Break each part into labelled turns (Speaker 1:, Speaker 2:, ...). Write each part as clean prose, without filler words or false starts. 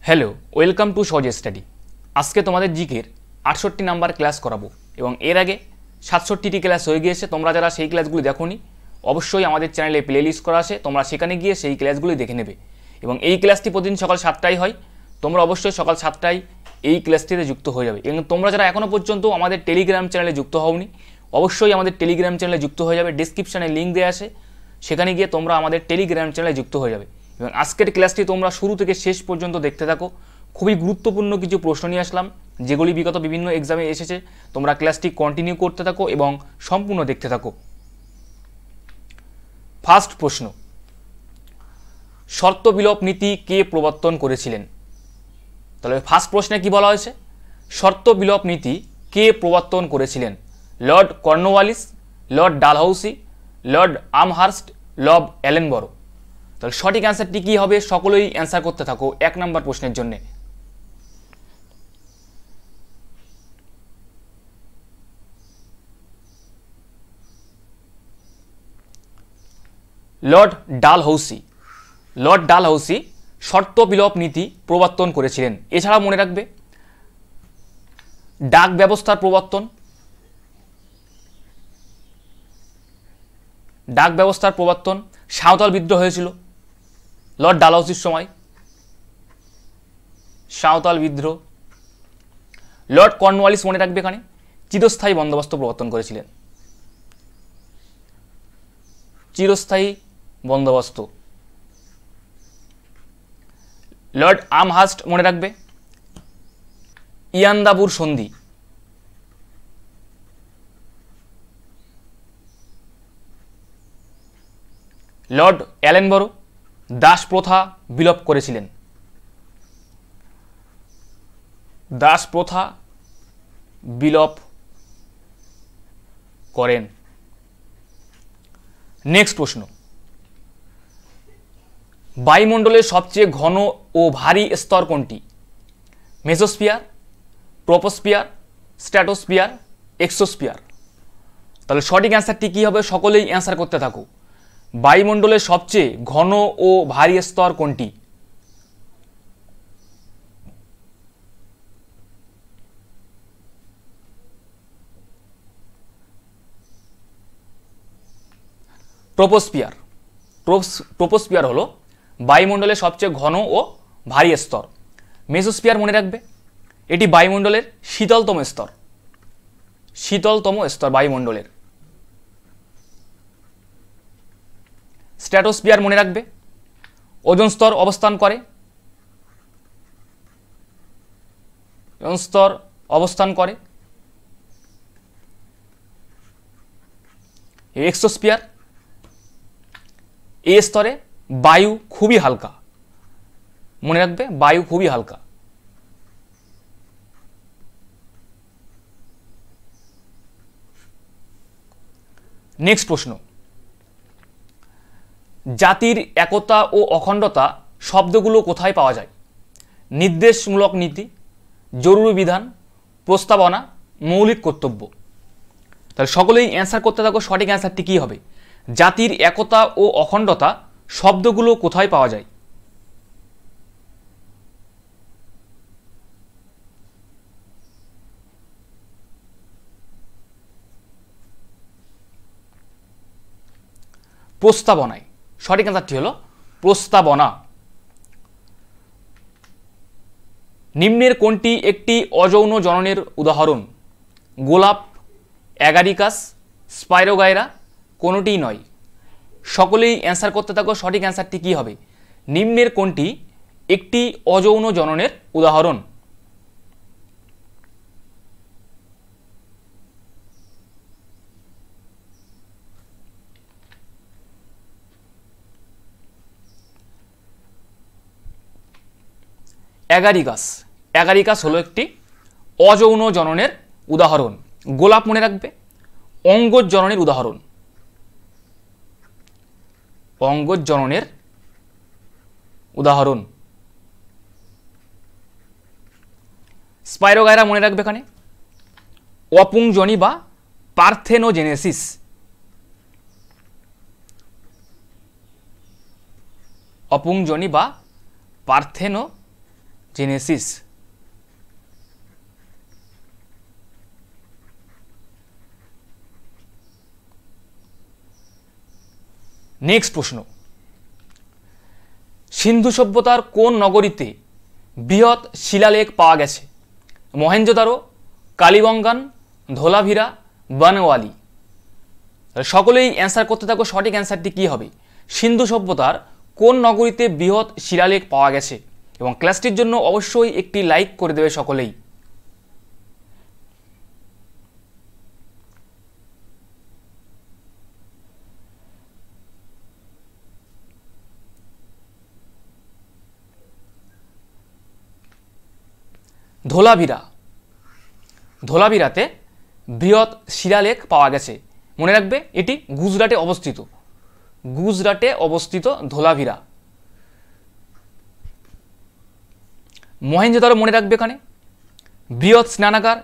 Speaker 1: Hello, welcome to সহজ study. আজকে তোমাদের জিকের 68 নাম্বার ক্লাস করাবো এবং এর আগে 67টি ক্লাস হয়ে গিয়েছে। তোমরা যারা সেই ক্লাসগুলি দেখোনি অবশ্যই আমাদের চ্যানেলে প্লে লিস্ট করা আছে, তোমরা সেখানে গিয়ে সেই ক্লাসগুলি দেখে নেবে। এবং এই ক্লাসটি প্রতিদিন সকাল 7টায় হয়, তোমরা অবশ্যই সকাল 7টায় এই ক্লাসটিতে যুক্ত হয়ে যাবে। এবং তোমরা যারা এখনও পর্যন্ত আমাদের টেলিগ্রাম চ্যানেলে যুক্ত হওনি অবশ্যই আমাদের টেলিগ্রাম চ্যানেলে যুক্ত হয়ে যাবে। ডিসক্রিপশানে লিঙ্ক দেওয়া আছে, সেখানে গিয়ে তোমরা আমাদের টেলিগ্রাম চ্যানেলে যুক্ত হয়ে যাবে। এবং আজকের ক্লাসটি তোমরা শুরু থেকে শেষ পর্যন্ত দেখতে থাকো। খুবই গুরুত্বপূর্ণ কিছু প্রশ্ন নিয়ে আসলাম যেগুলি বিগত বিভিন্ন এক্সামে এসেছে। তোমরা ক্লাসটি কন্টিনিউ করতে থাকো এবং সম্পূর্ণ দেখতে থাকো। ফার্স্ট প্রশ্ন, শর্ত বিলোপ নীতি কে প্রবর্তন করেছিলেন? তাহলে ফার্স্ট প্রশ্নে কি বলা হয়েছে? শর্ত বিলোপ নীতি কে প্রবর্তন করেছিলেন? Lord Cornwallis, Lord Dalhousie, Lord Amherst, Lord Ellenborough. তাহলে সঠিক অ্যান্সারটি কী হবে? সকলেই অ্যান্সার করতে থাকো 1 নম্বর প্রশ্নের জন্য। লর্ড ডালহৌসি। লর্ড ডালহৌসি শর্ত বিলোপ নীতি প্রবর্তন করেছিলেন। এছাড়া মনে রাখবে ডাক ব্যবস্থার প্রবর্তন, ডাক ব্যবস্থার প্রবর্তন, সাঁওতাল বিদ্রোহ হয়েছিল লর্ড ডালহৌসির সময়, সাঁওতাল বিদ্রোহ। লর্ড কর্নওয়ালিস মনে রাখবে এখানে চিরস্থায়ী বন্দোবস্ত প্রবর্তন করেছিলেন, চিরস্থায়ী বন্দোবস্ত। লর্ড আমহার্স্ট মনে রাখবে ইয়ান্দাবুর সন্ধি। লর্ড অ্যালেনবরো দাস প্রথা বিলোপ করেছিলেন, দাস প্রথা বিলোপ করেন। নেক্সট প্রশ্ন, বায়ুমণ্ডলের সবচেয়ে ঘন ও ভারী স্তর কোনটি? Mesosphere, troposphere, stratosphere, exosphere. তাহলে সঠিক অ্যান্সারটি কী হবে? সকলেই অ্যান্সার করতে থাকো। বায়ুমণ্ডলের সবচেয়ে ঘন ও ভারী স্তর কোনটি? ট্রপোস্ফিয়ার। ট্রপোস্ফিয়ার হলো বায়ুমণ্ডলের সবচেয়ে ঘন ও ভারী স্তর। মেসোস্ফিয়ার মনে রাখবে এটি বায়ুমণ্ডলের শীতলতম স্তর, শীতলতম স্তর বায়ুমণ্ডলের। স্ট্র্যাটোস্ফিয়ার মনে রাখবে ওজোন স্তর অবস্থান করে, ওজোন স্তর অবস্থান করে। এক্সোস্ফিয়ার, এই স্তরে বায়ু খুবই হালকা, মনে রাখবে বায়ু খুবই হালকা। নেক্সট প্রশ্ন, জাতির একতা ও অখণ্ডতা শব্দগুলো কোথায় পাওয়া যায়? নির্দেশমূলক নীতি, জরুরি বিধান, প্রস্তাবনা, মৌলিক কর্তব্য। তাহলে সকলেই অ্যান্সার করতে থাকো। সঠিক অ্যান্সারটি কী হবে? জাতির একতা ও অখণ্ডতা শব্দগুলো কোথায় পাওয়া যায়? প্রস্তাবনায়। সঠিক অ্যান্সারটি হলো প্রস্তাবনা। নিম্নের কোনটি একটি অযৌন জননের উদাহরণ? গোলাপ, অ্যাগারিকাস, স্পাইরোগাইরা, কোনোটিই নয়। সকলেই অ্যান্সার করতে থাকো। সঠিক অ্যান্সারটি কী হবে? নিম্নের কোনটি একটি অযৌন জননের উদাহরণ? অ্যাগারিকাস। অ্যাগারিকাস হলো একটি অযৌন জননের উদাহরণ। গোলাপ মনে রাখবে অঙ্গজ জননের উদাহরণ, অঙ্গজ জননের উদাহরণ। স্পাইরোগাইরা মনে রাখবে এখানে অপুংজনি বা পার্থেনোজেনেসিস, অপুংজনি বা পার্থেনো জেনেসিস। নেক্সট প্রশ্ন, সিন্ধু সভ্যতার কোন নগরীতে বৃহৎ শিলালেখ পাওয়া গেছে? মহেঞ্জোদারো, কালীবঙ্গান, ধোলাভিরা, বনওয়ালি। সকলেই অ্যান্সার করতে থাকো, সঠিক অ্যান্সারটি কী হবে? সিন্ধু সভ্যতার কোন নগরীতে বৃহৎ শিলালেখ পাওয়া গেছে? এবং ক্লাসটির জন্য অবশ্যই একটি লাইক করে দেবে সকলেই। ধোলাভিরা। ধোলাভিরাতে বৃহৎ শিলালেখ পাওয়া গেছে। মনে রাখবে এটি গুজরাটে অবস্থিত। গুজরাটে অবস্থিত ধোলাভিরা। মহেঞ্জোদারো মনে রাখবে এখানে বৃহৎ স্নানাগার।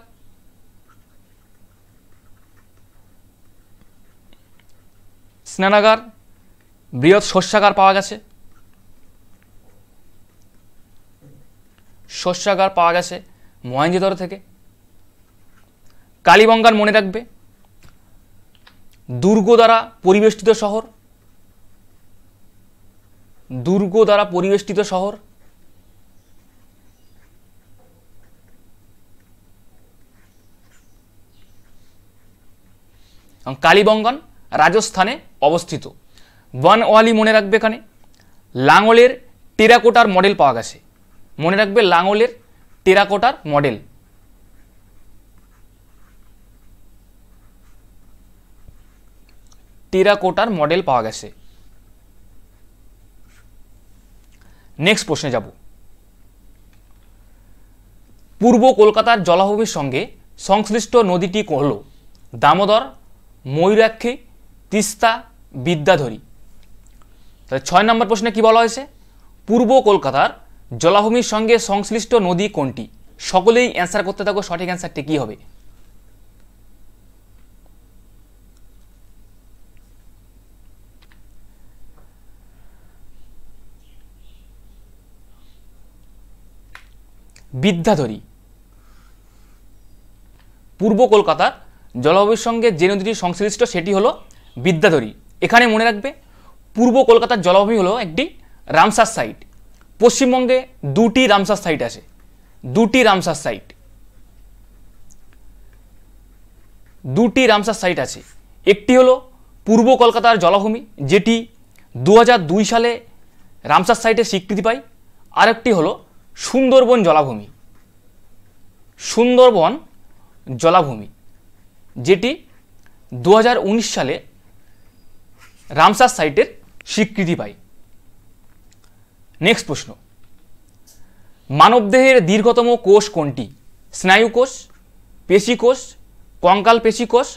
Speaker 1: স্নানাগার, বৃহৎ শস্যাগার পাওয়া গেছে। শস্যাগার পাওয়া গেছে মহেঞ্জোদারো থেকে। কালীবঙ্গান মনে রাখবে দুর্গ দ্বারা পরিবেষ্টিত শহর। দুর্গ দ্বারা পরিবেষ্টিত শহর। কালীবঙ্গান রাজস্থানে অবস্থিত। বনওয়ালি মনে রাখবে এখানে লাঙ্গলের টেরাকোটার মডেল পাওয়া গেছে। মনে রাখবে লাঙ্গলের টেরাকোটার মডেল। টেরাকোটার মডেল পাওয়া গেছে। নেক্সট প্রশ্নে যাব। পূর্ব কলকাতার জলাভূমির সঙ্গে সংশ্লিষ্ট নদীটি হল দামোদর, ময়ূরাক্ষী, তিস্তা, বিদ্যাধরী। তাহলে 6 নম্বর প্রশ্নে কি বলা হয়েছে? পূর্ব কলকাতার জলাভূমির সঙ্গে সংশ্লিষ্ট নদী কোনটি? সকলেই অ্যান্সার করতে থাকো, সঠিক অ্যান্সারটি কি হবে? বিদ্যাধরী। পূর্ব কলকাতার জলাভূমির সঙ্গে যে নদীটি সংশ্লিষ্ট সেটি হলো বিদ্যাধরী। এখানে মনে রাখবে পূর্ব কলকাতার জলাভূমি হলো একটি রামসার সাইট। পশ্চিমবঙ্গে 2টি রামসার সাইট আছে। 2টি রামসার সাইট। 2টি রামসার সাইট আছে। একটি হলো পূর্ব কলকাতার জলাভূমি, যেটি 2002 সালে রামসার সাইটে স্বীকৃতি পায়। আরেকটি হলো সুন্দরবন জলাভূমি। সুন্দরবন জলাভূমি, যেটি 2019 সালে রামসার সাইটের স্বীকৃতি পায়। নেক্সট প্রশ্ন, মানবদেহের দীর্ঘতম কোষ কোনটি? স্নায়ুকোষ, পেশিকোষ, কঙ্কাল পেশিকোষ,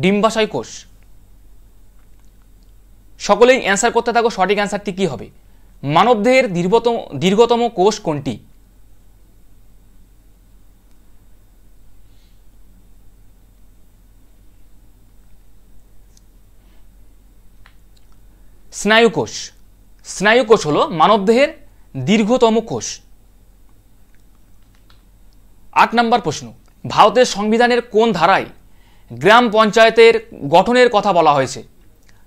Speaker 1: ডিম্বাশয় কোষ। সকলেই অ্যান্সার করতে থাকো, সঠিক অ্যান্সারটি কি হবে? মানবদেহের দীর্ঘতম কোষ কোনটি? স্নায়ুকোষ। স্নায়ুকোষ হলো মানবদেহের দীর্ঘতম কোষ। 8 নম্বর প্রশ্ন, ভারতের সংবিধানের কোন ধারায় গ্রাম পঞ্চায়েতের গঠনের কথা বলা হয়েছে?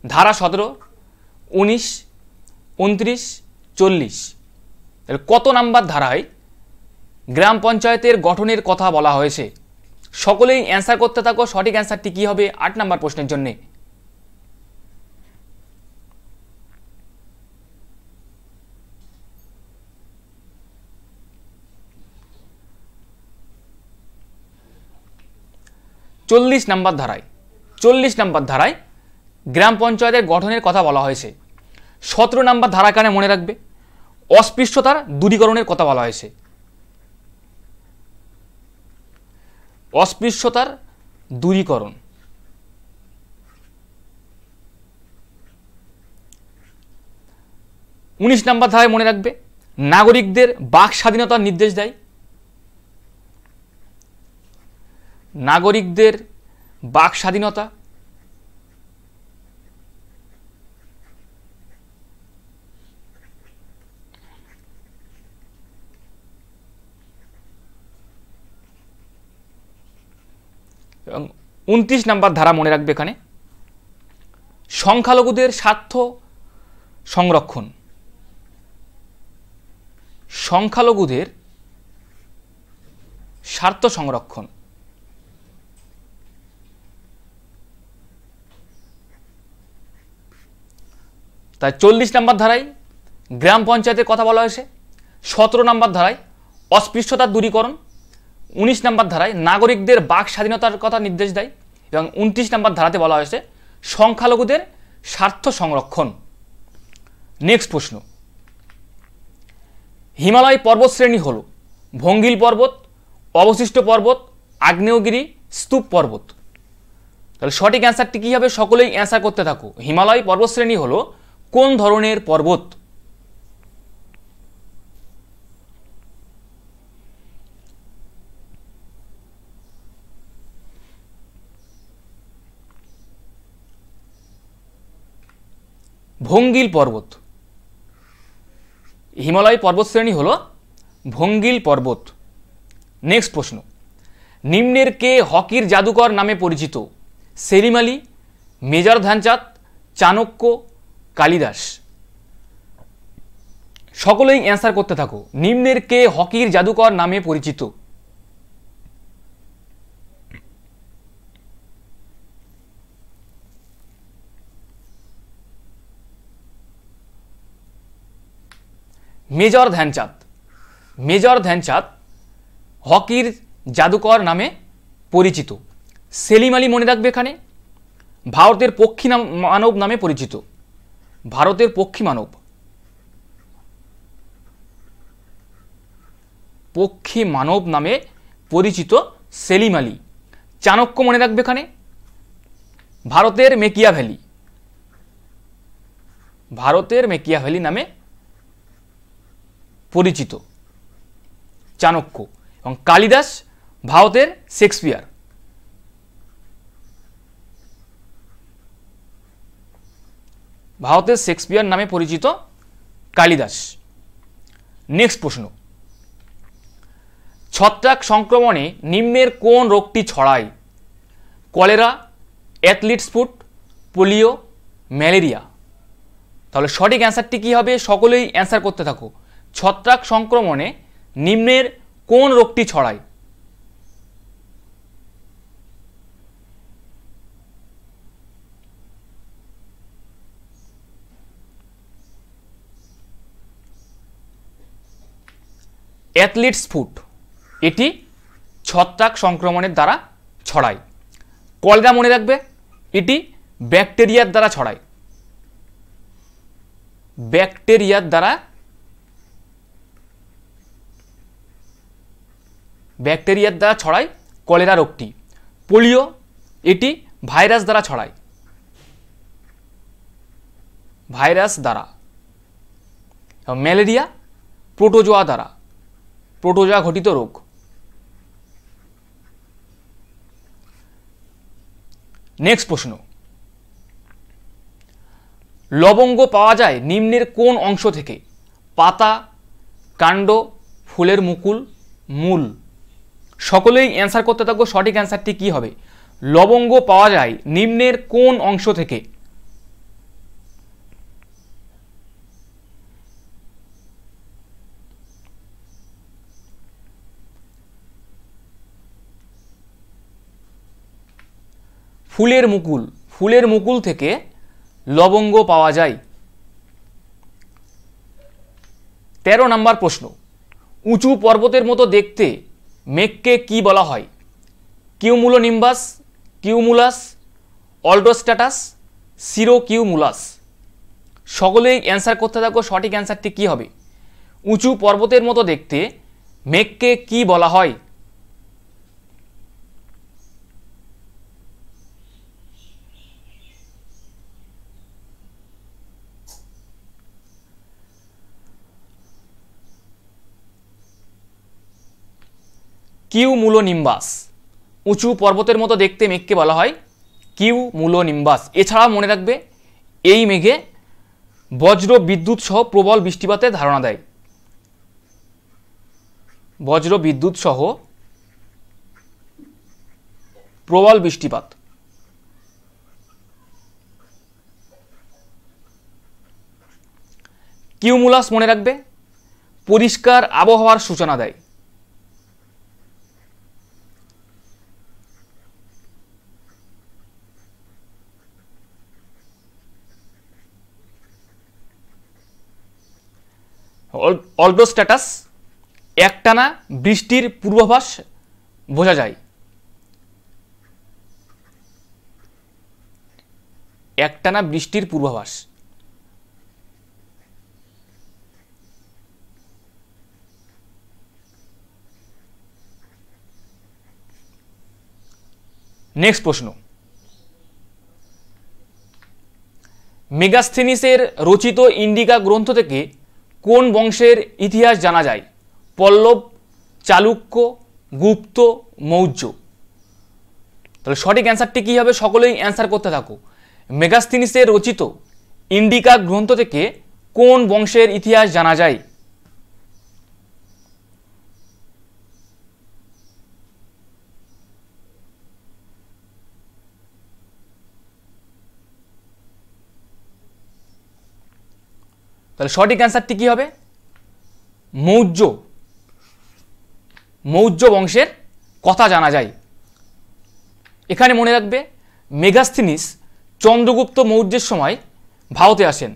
Speaker 1: ধারা 17, 19, 29, 40। তাহলে কত নাম্বার ধারায় গ্রাম পঞ্চায়েতের গঠনের কথা বলা হয়েছে? সকলেই অ্যান্সার করতে থাকো, সঠিক অ্যান্সারটি কি হবে 8 নম্বর প্রশ্নের জন্যে? চল্লিশ নম্বর ধারায়। 40 নম্বর ধারায় গ্রাম পঞ্চায়েতের গঠনের কথা বলা হয়েছে। 17 নম্বর ধারা কানে মনে রাখবে অস্পৃশ্যতার দূরীকরণের কথা বলা হয়েছে। অস্পৃশ্যতার দূরীকরণ। 19 নম্বর ধারায় মনে রাখবে নাগরিকদের বাক স্বাধীনতার নির্দেশ দেয়। নাগরিকদের বাক স্বাধীনতা। এবং 29 নাম্বার ধারা মনে রাখবে এখানে, সংখ্যালঘুদের স্বার্থ সংরক্ষণ। সংখ্যালঘুদের স্বার্থ সংরক্ষণ। তাই 40 নাম্বার ধারায় গ্রাম পঞ্চায়েতের কথা বলা হয়েছে, 17 নাম্বার ধারায় অস্পৃশ্যতার দূরীকরণ, 19 নাম্বার ধারায় নাগরিকদের বাক স্বাধীনতার কথা নির্দেশ দেয় এবং 29 নাম্বার ধারাতে বলা হয়েছে সংখ্যালঘুদের স্বার্থ সংরক্ষণ। নেক্সট প্রশ্ন, হিমালয় পর্বতশ্রেণী হল ভঙ্গিল পর্বত, অবশিষ্ট পর্বত, আগ্নেয়গিরি, স্তূপ পর্বত। তাহলে সঠিক অ্যান্সারটি কী হবে? সকলেই অ্যান্সার করতে থাকো। হিমালয় পর্বতশ্রেণী হল কোন ধরনের পর্বত? ভঙ্গিল পর্বত। হিমালয় পর্বতশ্রেণী হল ভঙ্গিল পর্বত। নেক্সট প্রশ্ন, নিম্নের কে হকির জাদুকর নামে পরিচিত? সেলিম আলী, মেজর ধ্যানচাঁদ, চাণক্য, কালিদাস। সকলেই অ্যান্সার করতে থাকো। নিম্নের কে হকির জাদুকর নামে পরিচিত? মেজর ধ্যানচাঁদ। মেজর ধ্যানচাঁদ হকির জাদুকর নামে পরিচিত। সেলিম আলী মনে রাখবে এখানে ভারতের পক্ষী মানব নামে পরিচিত। ভারতের পক্ষী মানব। পক্ষী মানব নামে পরিচিত সেলিম আলী। চাণক্য মনে রাখবে এখানে ভারতের মেকিয়াভেলি। ভারতের মেকিয়াভেলি নামে পরিচিত চাণক্য। এবং কালিদাস ভারতের শেক্সপিয়ার। ভারতের শেক্সপিয়ার নামে পরিচিত কালিদাস। নেক্সট প্রশ্ন, ছত্রাক সংক্রমণে নিম্নের কোন রোগটি ছড়ায়? Cholera, athletes foot, polio, malaria. তাহলে সঠিক অ্যান্সারটি কী হবে? সকলেই অ্যান্সার করতে থাকো। ছত্রাক সংক্রমণে নিম্নের কোন রোগটি ছড়ায়? অ্যাথলিটস ফুট, এটি ছত্রাক সংক্রমণের দ্বারা ছড়ায়। কলেরা মনে রাখবে এটি ব্যাকটেরিয়ার দ্বারা ছড়ায়। ব্যাকটেরিয়ার দ্বারা ছড়ায় কলেরা রোগটি। পোলিও এটি ভাইরাস দ্বারা ছড়ায়। ভাইরাস দ্বারা। ম্যালেরিয়া প্রোটোজোয়া দ্বারা, প্রোটোজোয়া ঘটিত রোগ। নেক্সট প্রশ্ন, লবঙ্গ পাওয়া যায় নিম্নের কোন অংশ থেকে? পাতা, কাণ্ড, ফুলের মুকুল, মূল। সকলেই অ্যান্সার করতে থাকবো। সঠিক অ্যান্সারটি কি হবে? লবঙ্গ পাওয়া যায় নিম্নের কোন অংশ থেকে? ফুলের মুকুল। ফুলের মুকুল থেকে লবঙ্গ পাওয়া যায়। 13 নম্বর প্রশ্ন, উঁচু পর্বতের মতো দেখতে মেঘকে কি বলা হয়? Cumulonimbus, cumulus, altostratus, cirrocumulus. সকলেই অ্যান্সার করতে থাকো। সঠিক অ্যান্সারটি কি হবে? উঁচু পর্বতের মতো দেখতে মেঘকে কি বলা হয়? কিউমুলোনিম্বাস। উঁচু পর্বতের মতো দেখতে মেঘকে বলা হয় কিউমুলোনিম্বাস। এছাড়া মনে রাখবে এই মেঘে বজ্র বিদ্যুৎ সহ প্রবল বৃষ্টিপাতের ধারণা দেয়। বজ্র বিদ্যুৎ সহ প্রবল বৃষ্টিপাত। কিউমুলাস মনে রাখবে পরিষ্কার আবহাওয়ার সূচনা দেয়। অল্টোস্ট্যাটাস একটানা বৃষ্টির পূর্বাভাস বোঝা যায়। একটানা বৃষ্টির পূর্বাভাস। নেক্সট প্রশ্ন, মেগাস্থেনিসের রচিত ইন্ডিকা গ্রন্থ থেকে কোন বংশের ইতিহাস জানা যায়? পল্লব, চালুক্য, গুপ্ত, মৌর্য। তাহলে সঠিক অ্যান্সারটি কী হবে? সকলেই অ্যান্সার করতে থাকো। মেগাস্থেনিসের রচিত ইন্ডিকা গ্রন্থ থেকে কোন বংশের ইতিহাস জানা যায়? তাহলে সঠিক অ্যান্সারটি কী হবে? মৌর্য। মৌর্য বংশের কথা জানা যায়। এখানে মনে রাখবে মেগাস্থেনিস চন্দ্রগুপ্ত মৌর্যের সময় ভারতে আসেন।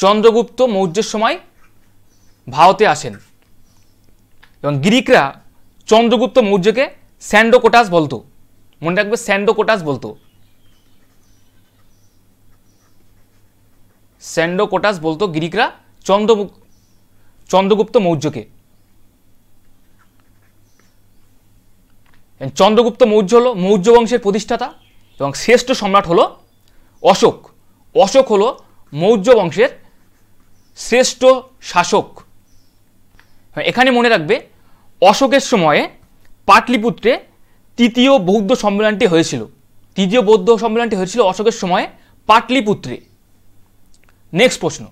Speaker 1: চন্দ্রগুপ্ত মৌর্যের সময় ভারতে আসেন এবং গ্রিকরা চন্দ্রগুপ্ত মৌর্যকে স্যান্ডোকোটাস বলতো। মনে রাখবে স্যান্ডোকোটাস বলতো। স্যান্ডোকোটাস বলতো গ্রিকরা চন্দ্রগুপ্ত মৌর্যকে। চন্দ্রগুপ্ত মৌর্য হলো মৌর্য বংশের প্রতিষ্ঠাতা এবং শ্রেষ্ঠ সম্রাট হলো অশোক। অশোক হলো মৌর্য বংশের শ্রেষ্ঠ শাসক। এখানে মনে রাখবে অশোকের সময়ে পাটলিপুত্রে তৃতীয় বৌদ্ধ সম্মেলনটি হয়েছিল। তৃতীয় বৌদ্ধ সম্মেলনটি হয়েছিল অশোকের সময়ে পাটলিপুত্রে। নেক্সট প্রশ্ন,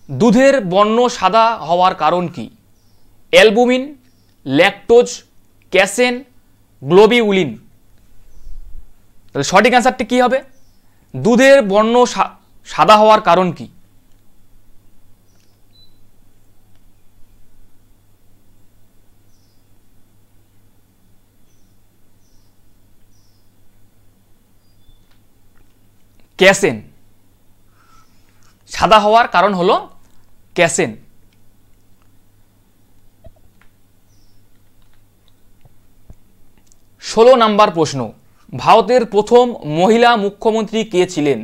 Speaker 1: দুধের বর্ণ সাদা হওয়ার কারণ কি? Albumin, lactose, casein, globulin. তাহলে সঠিক অ্যান্সারটি কী হবে? দুধের বর্ণ সাদা হওয়ার কারণ কি? ক্যাসেন। সাদা হওয়ার কারণ হলো ক্যাসেন। 16 নাম্বার প্রশ্ন, ভারতের প্রথম মহিলা মুখ্যমন্ত্রী কে ছিলেন?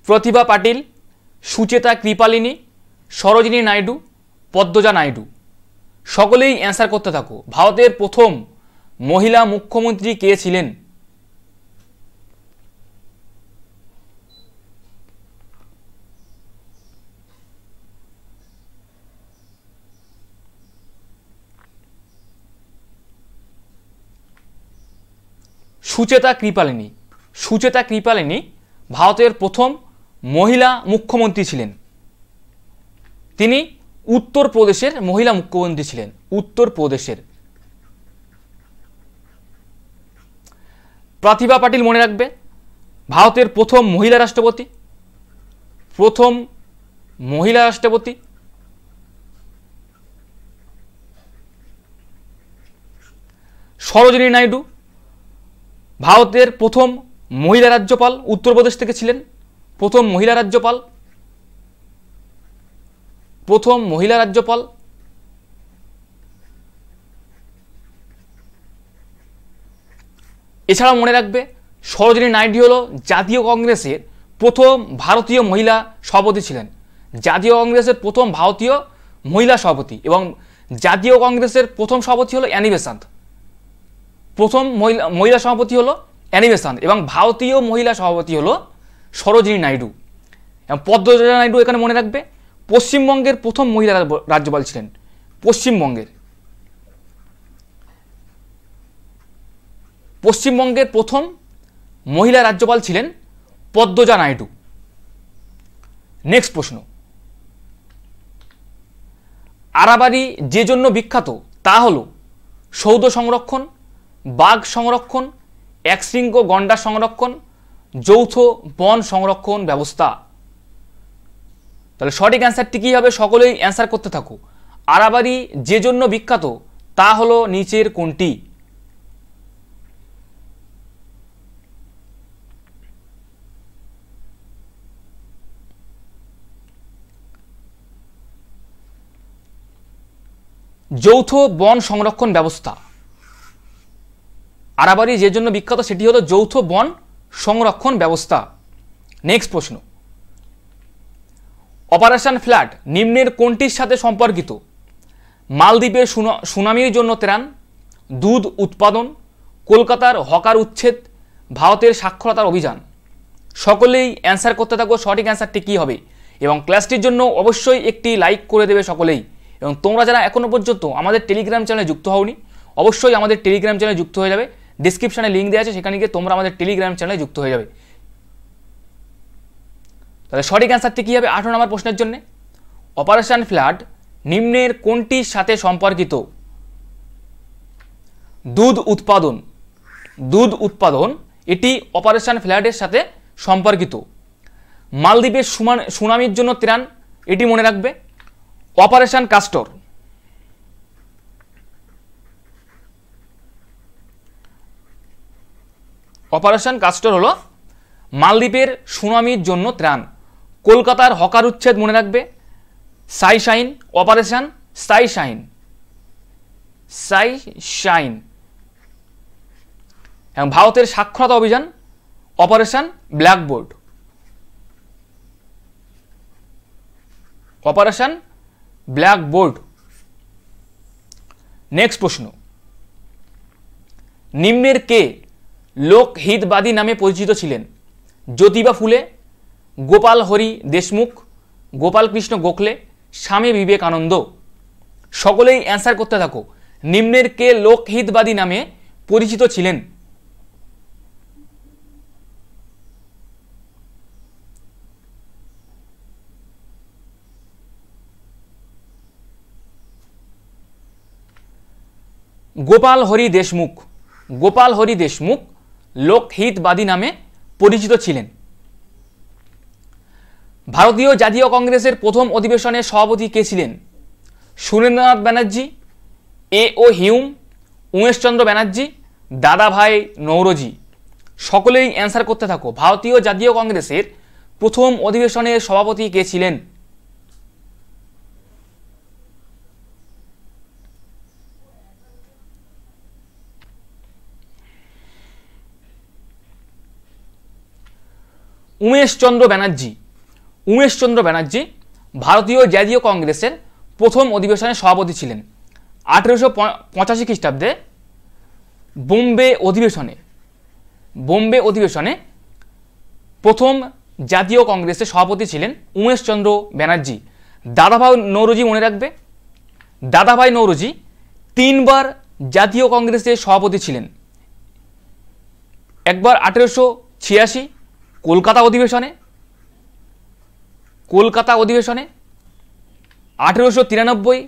Speaker 1: প্রতিভা পাটিল, সুচেতা কৃপালিনী, সরোজিনী নাইডু, পদ্মজা নাইডু। সকলেই অ্যান্সার করতে থাকো। ভারতের প্রথম মহিলা মুখ্যমন্ত্রী কে ছিলেন? সুচেতা কৃপালিনী। সুচেতা কৃপালিনী ভারতের প্রথম মহিলা মুখ্যমন্ত্রী ছিলেন। তিনি উত্তরপ্রদেশের মহিলা মুখ্যমন্ত্রী ছিলেন। উত্তরপ্রদেশের। প্রতিভা পাটিল মনে রাখবে ভারতের প্রথম মহিলা রাষ্ট্রপতি। প্রথম মহিলা রাষ্ট্রপতি। সরোজিনী নাইডু ভারতের প্রথম মহিলা রাজ্যপাল, উত্তরপ্রদেশ থেকে ছিলেন। প্রথম মহিলা রাজ্যপাল। প্রথম মহিলা রাজ্যপাল। এছাড়াও মনে রাখবে সরোজিনী নাইডু হলো জাতীয় কংগ্রেসের প্রথম ভারতীয় মহিলা সভাপতি ছিলেন। জাতীয় কংগ্রেসের প্রথম ভারতীয় মহিলা সভাপতি এবং জাতীয় কংগ্রেসের প্রথম সভাপতি হলো অ্যানি বেসান্ত। প্রথম মহিলা সভাপতি হলো অ্যানি বেসান্ত এবং ভারতীয় মহিলা সভাপতি হলো সরোজিনী নাইডু। এবং পদ্মজা নাইডু এখানে মনে রাখবে পশ্চিমবঙ্গের প্রথম মহিলা রাজ্যপাল ছিলেন। পশ্চিমবঙ্গের প্রথম মহিলা রাজ্যপাল ছিলেন পদ্মজা নাইডু। নেক্সট প্রশ্ন, আরাবারি যে জন্য বিখ্যাত তা হলো সৌধ সংরক্ষণ, বাঘ সংরক্ষণ, একশৃঙ্গ গন্ডার সংরক্ষণ, যৌথ বন সংরক্ষণ ব্যবস্থা। তাহলে সঠিক অ্যান্সারটি কী হবে? সকলেই অ্যান্সার করতে থাকো। আরাবারি যে জন্য বিখ্যাত তা হলো নিচের কোনটি? যৌথ বন সংরক্ষণ ব্যবস্থা। আরাবারি যে জন্য বিখ্যাত সেটি হলো যৌথ বন সংরক্ষণ ব্যবস্থা। নেক্সট প্রশ্ন, অপারেশন ফ্লাড নিম্নের কোনটির সাথে সম্পর্কিত? মালদ্বীপের সুনামির জন্য ত্রাণ, দুধ উৎপাদন, কলকাতার হকার উচ্ছেদ, ভারতের সাক্ষরতার অভিযান। সকলেই অ্যান্সার করতে থাকো সঠিক অ্যান্সারটি কী হবে, এবং ক্লাসটির জন্য অবশ্যই একটি লাইক করে দেবে সকলেই। এবং তোমরা যারা এখনও পর্যন্ত আমাদের টেলিগ্রাম চ্যানেলে যুক্ত হওনি, অবশ্যই আমাদের টেলিগ্রাম চ্যানেলে যুক্ত হয়ে যাবে। ডিসক্রিপশানে লিঙ্ক দেওয়া আছে, সেখানে গিয়ে তোমরা আমাদের টেলিগ্রাম চ্যানেলে যুক্ত হয়ে যাবে। তাহলে সঠিক অ্যান্সারটি কী হবে 18 নম্বর প্রশ্নের জন্য? অপারেশন ফ্লাড নিম্নের কোনটির সাথে সম্পর্কিত? দুধ উৎপাদন। দুধ উৎপাদন এটি অপারেশন ফ্লাডের সাথে সম্পর্কিত। মালদ্বীপের সুনামির জন্য ত্রাণ, এটি মনে রাখবে। অপারেশন কাস্টর, অপারেশন কাস্টর হলো মালদ্বীপের সুনামির জন্য ত্রাণ। কলকাতার হকার উচ্ছেদ মনে রাখবে সাইশাইন, অপারেশন সাইশাইন, সাইশাইন। এবং ভারতের সাক্ষরতা অভিযান operation blackboard, operation blackboard. Next প্রশ্ন, নিম্নের কে লোকহিতবাদী নামে পরিচিত ছিলেন? জ্যোতিবা ফুলে, গোপাল হরি দেশমুখ, গোপাল কৃষ্ণ গোখলে, স্বামী বিবেকানন্দ। সকলেই অ্যান্সার করতে থাকো। নিম্নের কে লোকহিতবাদী নামে পরিচিত ছিলেন? গোপাল হরি দেশমুখ। গোপাল হরি দেশমুখ লোকহিতবাদী নামে পরিচিত ছিলেন। ভারতীয় জাতীয় কংগ্রেসের প্রথম অধিবেশনে সভাপতি কে ছিলেন? সুরেন্দ্রনাথ ব্যানার্জি, এ.ও. হিউম, উমেশচন্দ্র ব্যানার্জি, দাদাভাই নৌরোজি। সকলেই অ্যান্সার করতে থাকো। ভারতীয় জাতীয় কংগ্রেসের প্রথম অধিবেশনের সভাপতি কে ছিলেন? উমেশচন্দ্র ব্যানার্জি। উমেশচন্দ্র ব্যানার্জি ভারতীয় জাতীয় কংগ্রেসের প্রথম অধিবেশনের সভাপতি ছিলেন। 1885 খ্রিস্টাব্দে বোম্বে অধিবেশনে প্রথম জাতীয় কংগ্রেসের সভাপতি ছিলেন উমেশচন্দ্র ব্যানার্জি। দাদাভাই নৌরোজি মনে রাখবে, দাদাভাই নৌরোজি 3 বার জাতীয় কংগ্রেসের সভাপতি ছিলেন। একবার 1886 কলকাতা অধিবেশনে, 1893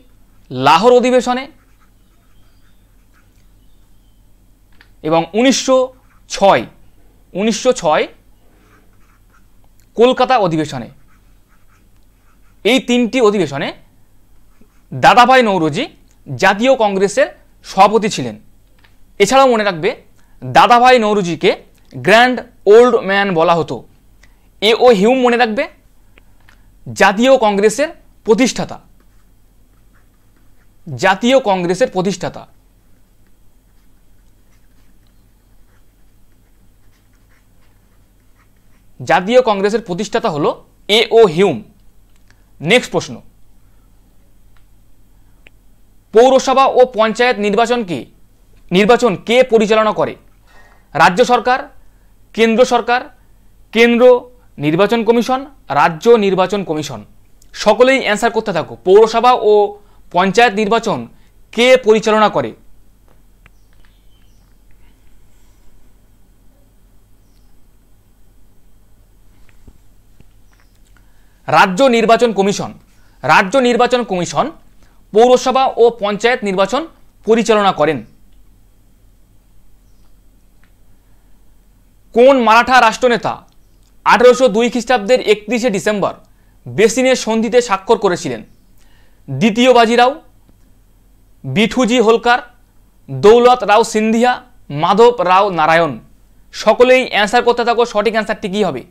Speaker 1: লাহোর অধিবেশনে এবং 1906 কলকাতা অধিবেশনে। এই 3টি অধিবেশনে দাদাভাই নৌরোজি জাতীয় কংগ্রেসের সভাপতি ছিলেন। এছাড়াও মনে রাখবে দাদাভাই নৌরোজিকে গ্র্যান্ড ওল্ড ম্যান বলা হতো। এ.ও. হিউম মনে রাখবে জাতীয় কংগ্রেসের প্রতিষ্ঠাতা, জাতীয় কংগ্রেসের প্রতিষ্ঠাতা। জাতীয় কংগ্রেসের প্রতিষ্ঠাতা হলো এ.ও. হিউম। নেক্সট প্রশ্ন, পৌরসভা ও পঞ্চায়েত নির্বাচন কে পরিচালনা করে? রাজ্য সরকার, কেন্দ্র সরকার, কেন্দ্র নির্বাচন কমিশন, রাজ্য নির্বাচন কমিশন। সকলেই অ্যান্সার করতে থাকো। পৌরসভা ও পঞ্চায়েত নির্বাচন কে পরিচালনা করে? রাজ্য নির্বাচন কমিশন। রাজ্য নির্বাচন কমিশন পৌরসভা ও পঞ্চায়েত নির্বাচন পরিচালনা করেন। কোন মারাঠা রাষ্ট্রনেতা 1802 খ্রিস্টাব্দের 31শে ডিসেম্বর বেসিনের সন্ধিতে স্বাক্ষর করেছিলেন? দ্বিতীয় বাজিরাও, বিঠুজি হোলকার, দৌলত রাও সিন্ধিয়া, মাধব রাও নারায়ণ। সকলেই অ্যান্সার করতে থাকো, সঠিক অ্যান্সারটি কী হবে?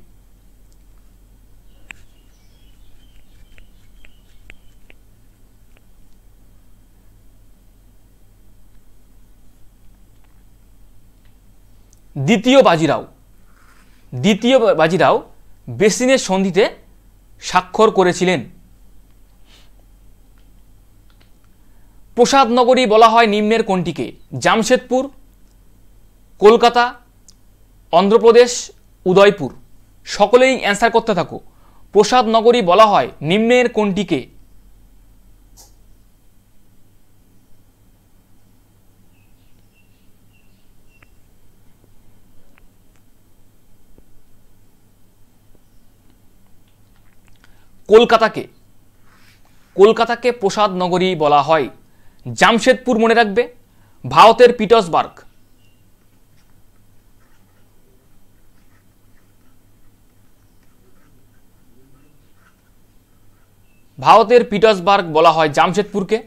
Speaker 1: দ্বিতীয় বাজিরাও বেসিনের সন্ধিতে স্বাক্ষর করেছিলেন। প্রসাদ নগরী বলা হয় নিম্নের কোনটিকে? জামশেদপুর, কলকাতা, অন্ধ্রপ্রদেশ, উদয়পুর। সকলেই অ্যান্সার করতে থাকো। প্রসাদ নগরী বলা হয় নিম্নের কোনটিকে? কলকাতাকে প্রসাদ নগরী বলা হয়। জামশেদপুর মনে রাখবে, ভারতের পিটসবার্গ। ভারতের পিটসবার্গ বলা হয় জামশেদপুরকে।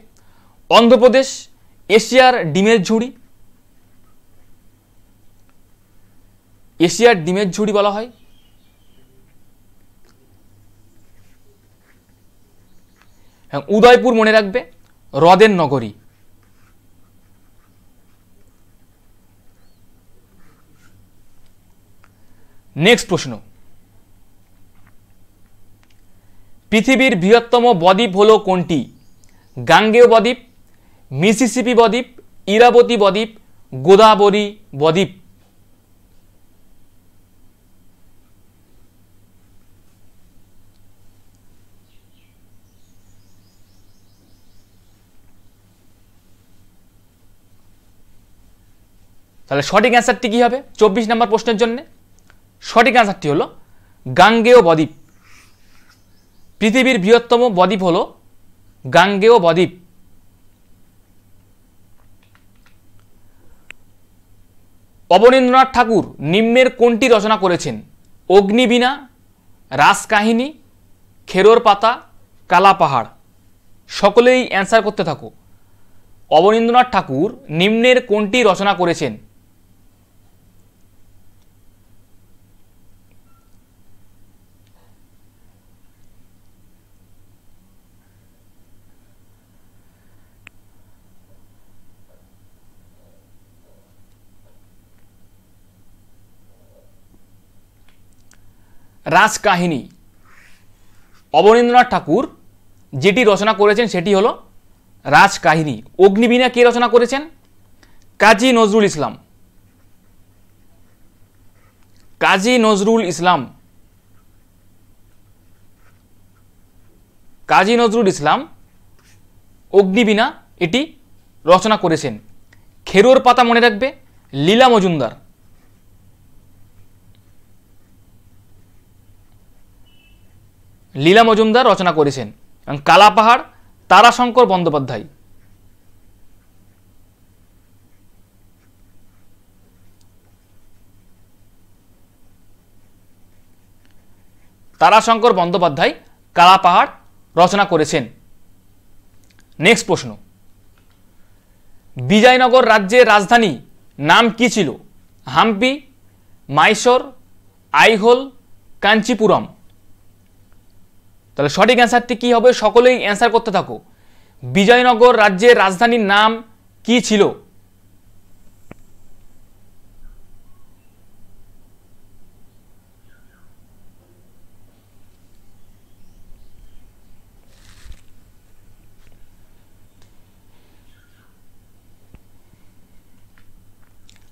Speaker 1: অন্ধ্রপ্রদেশ এশিয়ার ডিমের ঝুড়ি বলা হয়। উদয়পুর মনে রাখবে, হ্রদের নগরী। নেক্সট প্রশ্ন, পৃথিবীর বৃহত্তম বদ্বীপ হলো কোনটি? গাঙ্গেয় বদ্বীপ, মিসিসিপি বদ্বীপ, ইরাবতী বদ্বীপ, গোদাবরী বদ্বীপ। তাহলে সঠিক অ্যান্সারটি কী হবে 24 নম্বর প্রশ্নের জন্য? সঠিক অ্যান্সারটি হলো গাঙ্গেয় বদ্বীপ। পৃথিবীর বৃহত্তম বদ্বীপ হলো গাঙ্গেয় বদ্বীপ। অবনীন্দ্রনাথ ঠাকুর নিম্নের কোনটি রচনা করেছেন? অগ্নিবীণা, রাসকাহিনী, খেরোর পাতা, কালা পাহাড়। সকলেই অ্যান্সার করতে থাকো। অবনীন্দ্রনাথ ঠাকুর নিম্নের কোনটি রচনা করেছেন? রাজকাহিনী। অবনীন্দ্রনাথ ঠাকুর যেটি রচনা করেছেন সেটি হলো রাজকাহিনী। অগ্নিবীণা কে রচনা করেছেন? কাজী নজরুল ইসলাম। কাজী নজরুল ইসলাম অগ্নিবীণা এটি রচনা করেছেন। খেরোর পাতা মনে রাখবে, লীলা মজুমদার। রচনা করেছেন। কালা পাহাড় তারাশঙ্কর বন্দ্যোপাধ্যায়। তারাশঙ্কর বন্দ্যোপাধ্যায় কালা পাহাড় রচনা করেছেন। নেক্সট প্রশ্ন, বিজয়নগর রাজ্যের রাজধানী নাম কি ছিল? হাম্পি, মাইসোর, আইহোল, কাঞ্চিপুরম। তাহলে সঠিক অ্যান্সারটি কি হবে? সকলেই অ্যান্সার করতে থাকো। বিজয়নগর রাজ্যের রাজধানীর নাম কি ছিল?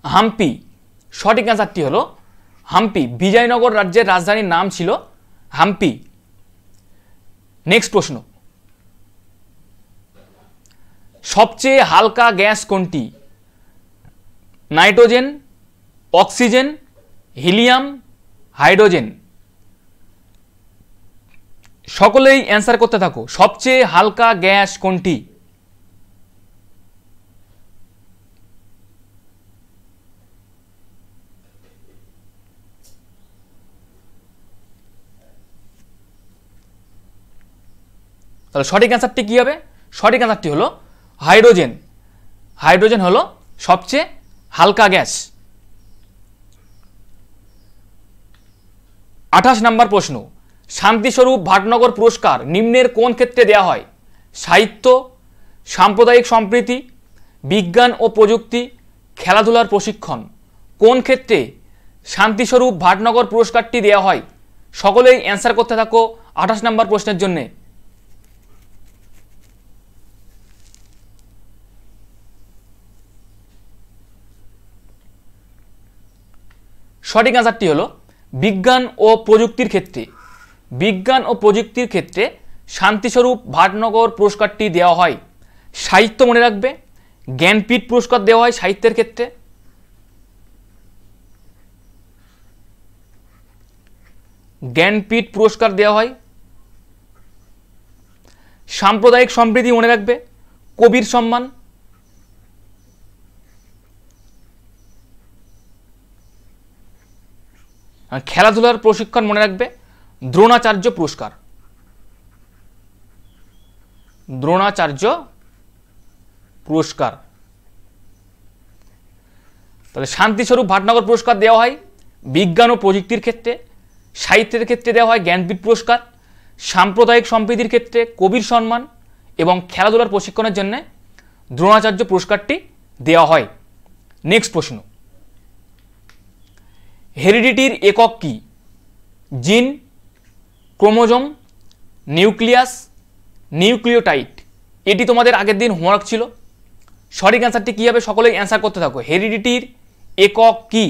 Speaker 1: হাম্পি। সঠিক অ্যান্সারটি হলো হাম্পি। বিজয়নগর রাজ্যের রাজধানীর নাম ছিল হাম্পি। নেক্সট প্রশ্ন, সবচেয়ে হালকা গ্যাস কোনটি? Nitrogen, oxygen, helium, hydrogen. সকলেই অ্যান্সার করতে থাকো। সবচেয়ে হালকা গ্যাস কোনটি? তাহলে সঠিক অ্যান্সারটি কী হবে? সঠিক অ্যান্সারটি হলো হাইড্রোজেন। হাইড্রোজেন হলো সবচেয়ে হালকা গ্যাস। 28 নম্বর প্রশ্ন, শান্তিস্বরূপ ভাটনগর পুরস্কার নিম্নের কোন ক্ষেত্রে দেওয়া হয়? সাহিত্য, সাম্প্রদায়িক সম্প্রীতি, বিজ্ঞান ও প্রযুক্তি, খেলাধুলার প্রশিক্ষণ। কোন ক্ষেত্রে শান্তিস্বরূপ ভাটনগর পুরস্কারটি দেওয়া হয়? সকলেই অ্যান্সার করতে থাকো 28 নম্বর প্রশ্নের জন্যে। সঠিক অ্যান্সারটি হলো বিজ্ঞান ও প্রযুক্তির ক্ষেত্রে। বিজ্ঞান ও প্রযুক্তির ক্ষেত্রে শান্তিস্বরূপ ভাটনগর পুরস্কারটি দেওয়া হয়। সাহিত্য মনে রাখবে, জ্ঞানপীঠ পুরস্কার দেওয়া হয় সাহিত্যের ক্ষেত্রে। জ্ঞানপীঠ পুরস্কার দেওয়া হয়। সাম্প্রদায়িক সম্প্রীতি মনে রাখবে, কবির সম্মান। খেলাধুলার প্রশিক্ষণ মনে রাখবে, দ্রোণাচার্য পুরস্কার। দ্রোণাচার্য পুরস্কার। তাহলে শান্তিস্বরূপ ভাটনগর পুরস্কার দেওয়া হয় বিজ্ঞান ও প্রযুক্তির ক্ষেত্রে, সাহিত্যের ক্ষেত্রে দেওয়া হয় জ্ঞানপীঠ পুরস্কার, সাম্প্রদায়িক সম্প্রীতির ক্ষেত্রে কবির সম্মান এবং খেলাধুলার প্রশিক্ষণের জন্য দ্রোণাচার্য পুরস্কারটি দেওয়া হয়। নেক্সট প্রশ্ন, হেরিডিটির একক কি? জিন, ক্রোমোজোম, নিউক্লিয়াস, নিউক্লিওটাইড। এটি তোমাদের আগের দিন হোমওয়ার্ক ছিল। সঠিক অ্যান্সারটি কী হবে? সকলেই অ্যান্সার করতে থাকো। হেরিডিটির একক কি?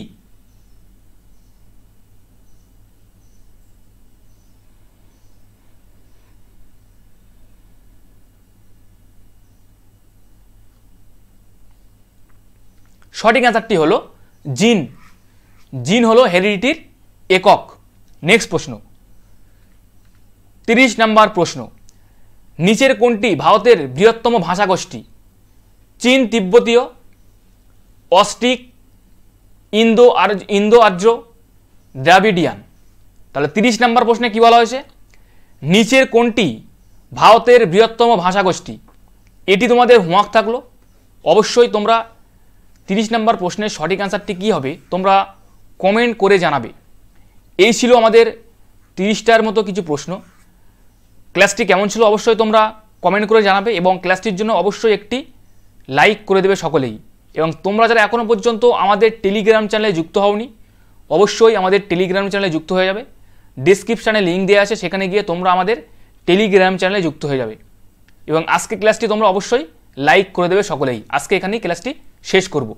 Speaker 1: সঠিক অ্যান্সারটি হলো জিন। জিন হলো হেরিডিটির একক। নেক্সট প্রশ্ন, 30 নম্বর প্রশ্ন, নিচের কোনটি ভারতের বৃহত্তম ভাষাগোষ্ঠী? চীন তিব্বতীয়, অস্ট্রিক, ইন্দো আর্য, দ্রাবিডিয়ান। তাহলে 30 নম্বর প্রশ্নে কি বলা হয়েছে? নিচের কোনটি ভারতের বৃহত্তম ভাষাগোষ্ঠী? এটি তোমাদের হোমওয়ার্ক থাকলো। অবশ্যই তোমরা 30 নম্বর প্রশ্নের সঠিক অ্যান্সারটি কী হবে তোমরা কমেন্ট করে জানাবে। এই ছিল আমাদের 30টার মতো কিছু প্রশ্ন। ক্লাসটি কেমন ছিল অবশ্যই তোমরা কমেন্ট করে জানাবে এবং ক্লাসটির জন্য অবশ্যই একটি লাইক করে দেবে সকলেই। এবং তোমরা যারা এখনও পর্যন্ত আমাদের টেলিগ্রাম চ্যানেলে যুক্ত হওনি অবশ্যই আমাদের টেলিগ্রাম চ্যানেলে যুক্ত হয়ে যাবে। ডেসক্রিপশানে লিঙ্ক দেওয়া আছে, সেখানে গিয়ে তোমরা আমাদের টেলিগ্রাম চ্যানেলে যুক্ত হয়ে যাবে। এবং আজকে ক্লাসটি তোমরা অবশ্যই লাইক করে দেবে সকলেই। আজকে এখানেই ক্লাসটি শেষ করব।